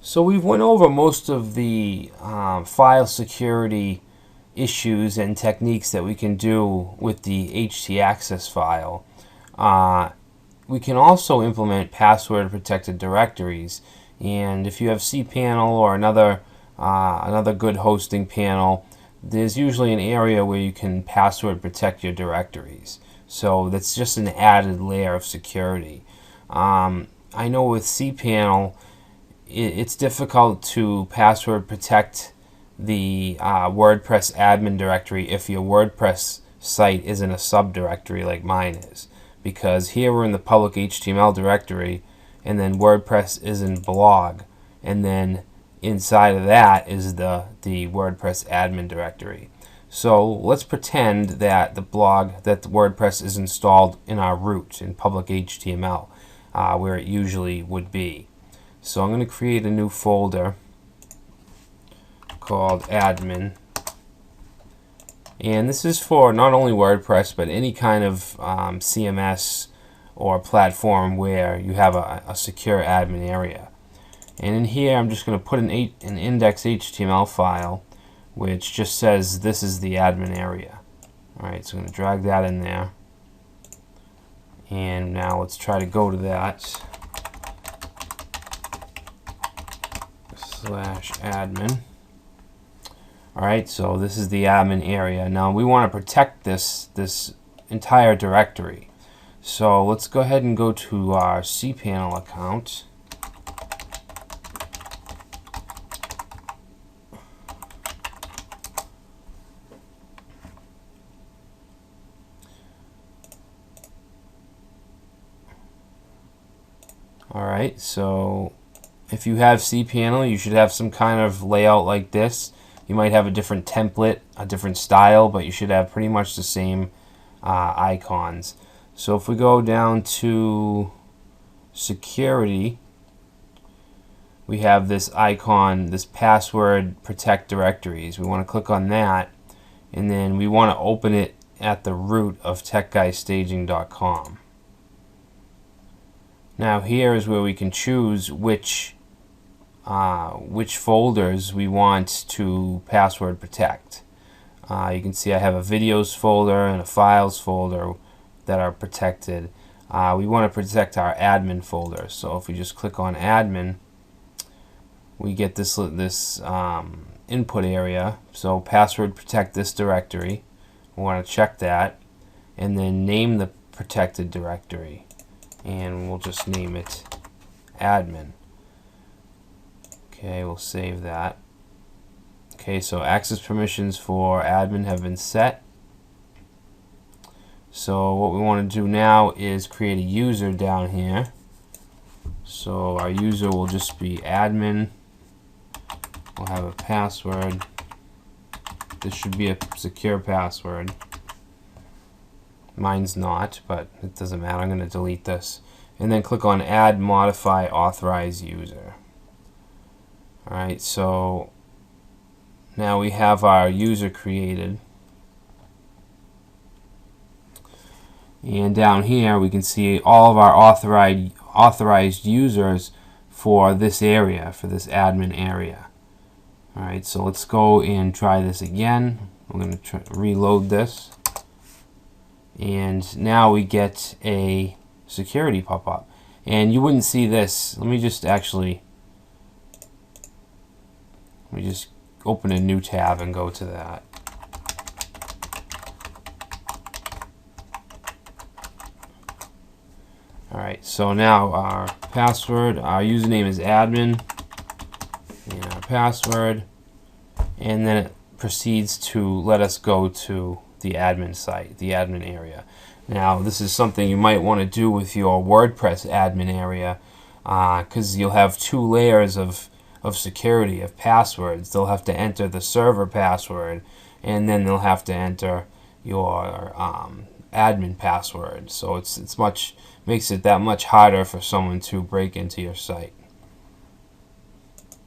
So we've went over most of the file security issues and techniques that we can do with the htaccess file. We can also implement password protected directories, and if you have cPanel or another good hosting panel, there's usually an area where you can password protect your directories. So that's just an added layer of security. I know with cPanel it's difficult to password protect the WordPress admin directory if your WordPress site isn't a subdirectory like mine is, because here we're in the public HTML directory, and then WordPress is in blog, and then inside of that is the WordPress admin directory. So let's pretend that the WordPress is installed in our root in public HTML, where it usually would be. So I'm going to create a new folder called admin, and this is for not only WordPress but any kind of CMS or platform where you have a secure admin area. And in here I'm just going to put an index.html file which just says this is the admin area. Alright, so I'm going to drag that in there, and now let's try to go to that /admin. Alright, so this is the admin area. Now we want to protect this entire directory. So let's go ahead and go to our cPanel account. Alright, so if you have cPanel, you should have some kind of layout like this. You might have a different template, a different style, but you should have pretty much the same icons. So if we go down to security, we have this icon, this password protect directories. We want to click on that, and then we want to open it at the root of techguystaging.com. Now here is where we can choose which folders we want to password protect. You can see I have a videos folder and a files folder that are protected. We want to protect our admin folder, so if we just click on admin, we get this input area. So password protect this directory. We want to check that, and then name the protected directory, and we'll just name it admin. Okay, we'll save that. Okay, so access permissions for admin have been set. So what we want to do now is create a user down here. So our user will just be admin. We'll have a password. This should be a secure password. Mine's not, but it doesn't matter. I'm going to delete this. And then click on add, modify, authorize user. Alright, so now we have our user created. And down here we can see all of our authorized users for this area, for this admin area. Alright, so let's go and try this again. I'm going to reload this. And now we get a security pop-up. And you wouldn't see this. Let me just open a new tab and go to that. Alright, so now our password, our username is admin, and our password, and then it proceeds to let us go to the admin site, the admin area. Now this is something you might want to do with your WordPress admin area, because you'll have two layers of security, of passwords. They'll have to enter the server password, and then they'll have to enter your admin password. So it's makes it that much harder for someone to break into your site.